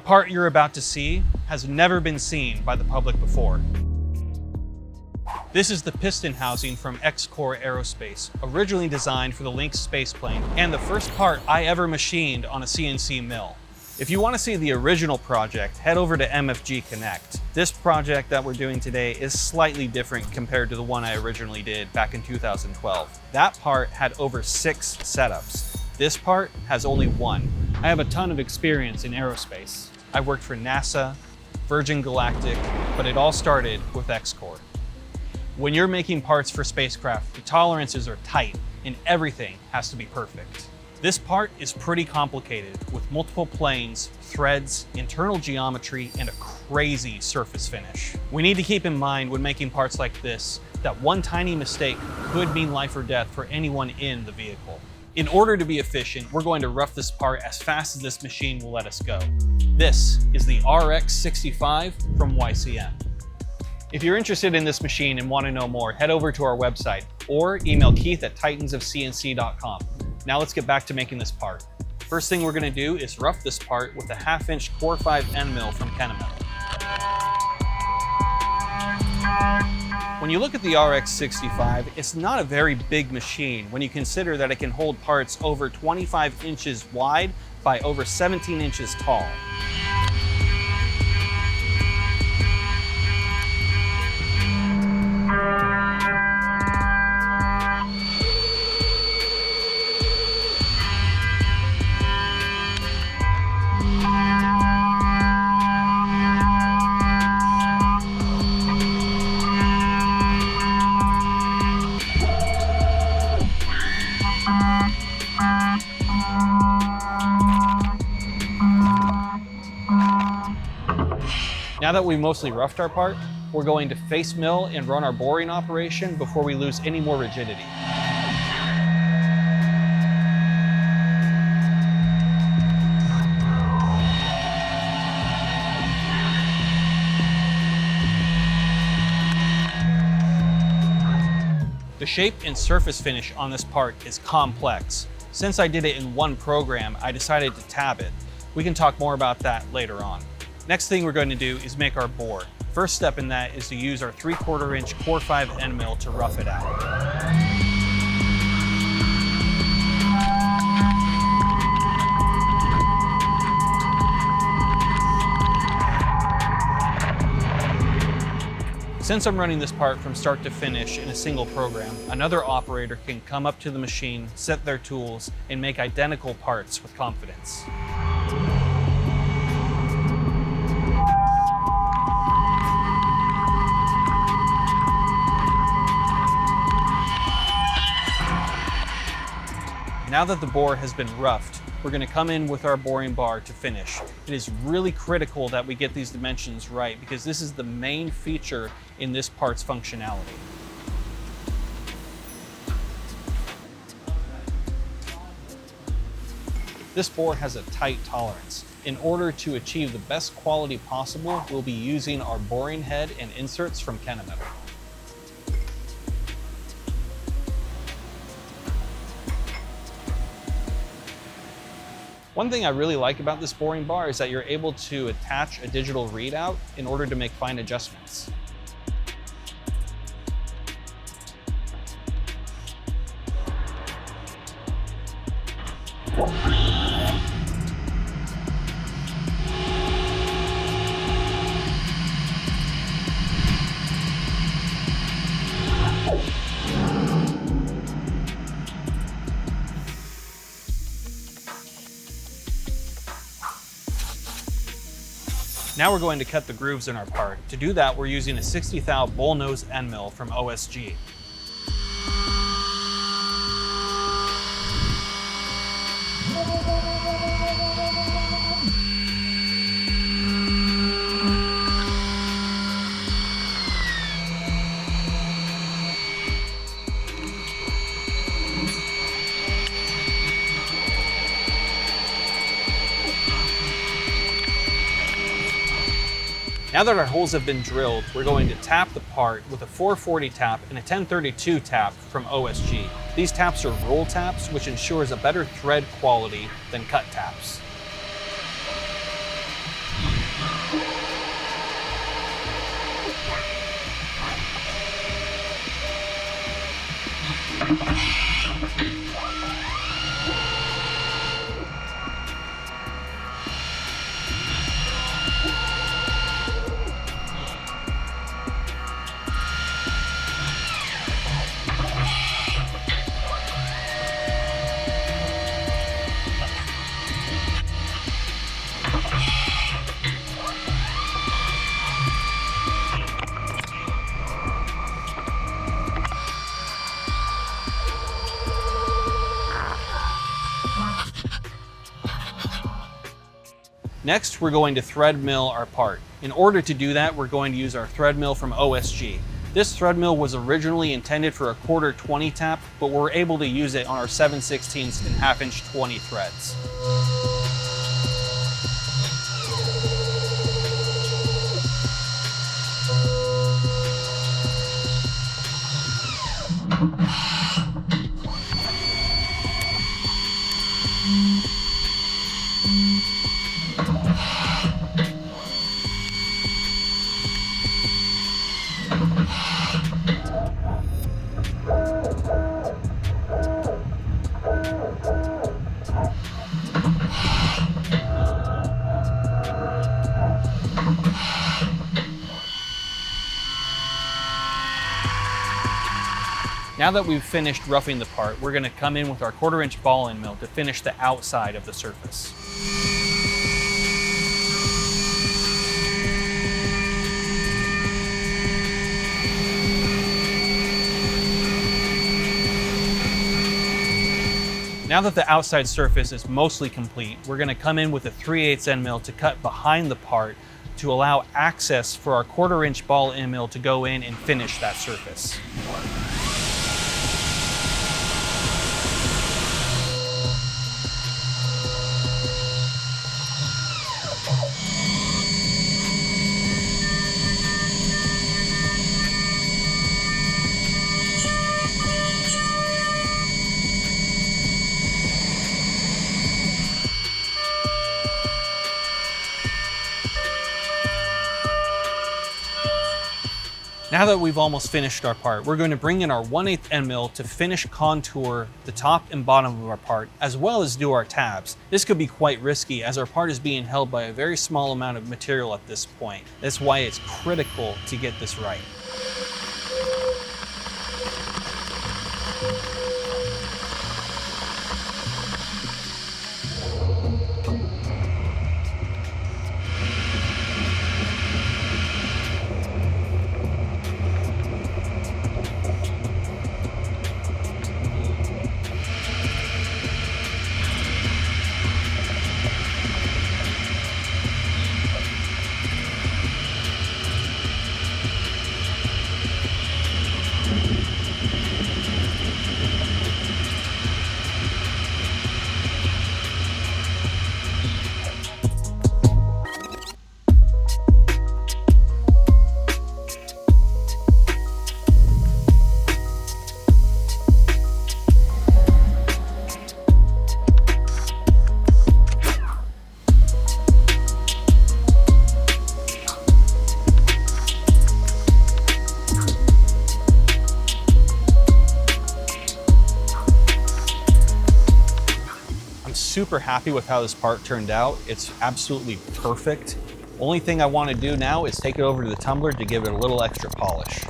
part you're about to see has never been seen by the public before. This is the piston housing from X-Core Aerospace, originally designed for the Lynx spaceplane and the first part I ever machined on a CNC mill. If you want to see the original project, head over to MFG Connect. This project that we're doing today is slightly different compared to the one I originally did back in 2012. That part had over 6 setups. This part has only 1. I have a ton of experience in aerospace. I worked for NASA, Virgin Galactic, but it all started with X-Core. When you're making parts for spacecraft, the tolerances are tight and everything has to be perfect. This part is pretty complicated with multiple planes, threads, internal geometry, and a crazy surface finish. We need to keep in mind when making parts like this that one tiny mistake could mean life or death for anyone in the vehicle. In order to be efficient, we're going to rough this part as fast as this machine will let us go. This is the RX65 from YCM. If you're interested in this machine and want to know more, head over to our website or email keith@titansofcnc.com. Now let's get back to making this part. First thing we're going to do is rough this part with a 1/2" Core 5 end mill from Kennametal. When you look at the RX65, it's not a very big machine when you consider that it can hold parts over 25 inches wide by over 17 inches tall. Now that we've mostly roughed our part, we're going to face mill and run our boring operation before we lose any more rigidity. The shape and surface finish on this part is complex. Since I did it in one program, I decided to tab it. We can talk more about that later on. Next thing we're going to do is make our bore. First step in that is to use our 3/4 inch Core 5 end mill to rough it out. Since I'm running this part from start to finish in a single program, another operator can come up to the machine, set their tools, and make identical parts with confidence. Now that the bore has been roughed, we're going to come in with our boring bar to finish. It is really critical that we get these dimensions right because this is the main feature in this part's functionality. This bore has a tight tolerance. In order to achieve the best quality possible, we'll be using our boring head and inserts from Kennametal. One thing I really like about this boring bar is that you're able to attach a digital readout in order to make fine adjustments. Now we're going to cut the grooves in our part. To do that, we're using a 60 thou bullnose end mill from OSG. Now that our holes have been drilled, we're going to tap the part with a 440 tap and a 1032 tap from OSG. These taps are roll taps, which ensures a better thread quality than cut taps. Next, we're going to thread mill our part. In order to do that, we're going to use our thread mill from OSG. This thread mill was originally intended for a 1/4 20 tap, but we're able to use it on our 7/16 and 1/2 inch 20 threads. Now that we've finished roughing the part, we're going to come in with our 1/4 inch ball end mill to finish the outside of the surface. Now that the outside surface is mostly complete, we're going to come in with a 3/8 end mill to cut behind the part to allow access for our 1/4 inch ball end mill to go in and finish that surface. Now that we've almost finished our part, we're going to bring in our 1/8 end mill to finish contour the top and bottom of our part, as well as do our tabs. This could be quite risky as our part is being held by a very small amount of material at this point. That's why it's critical to get this right. Super happy with how this part turned out. It's absolutely perfect. Only thing I want to do now is take it over to the tumbler to give it a little extra polish.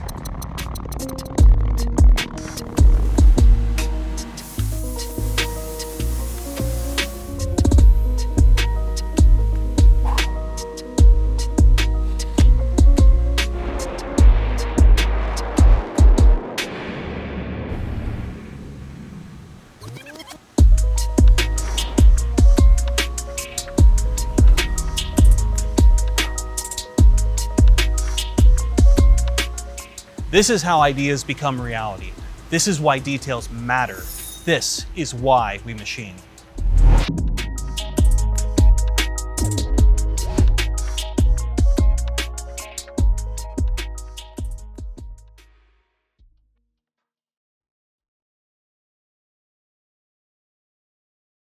This is how ideas become reality. This is why details matter. This is why we machine.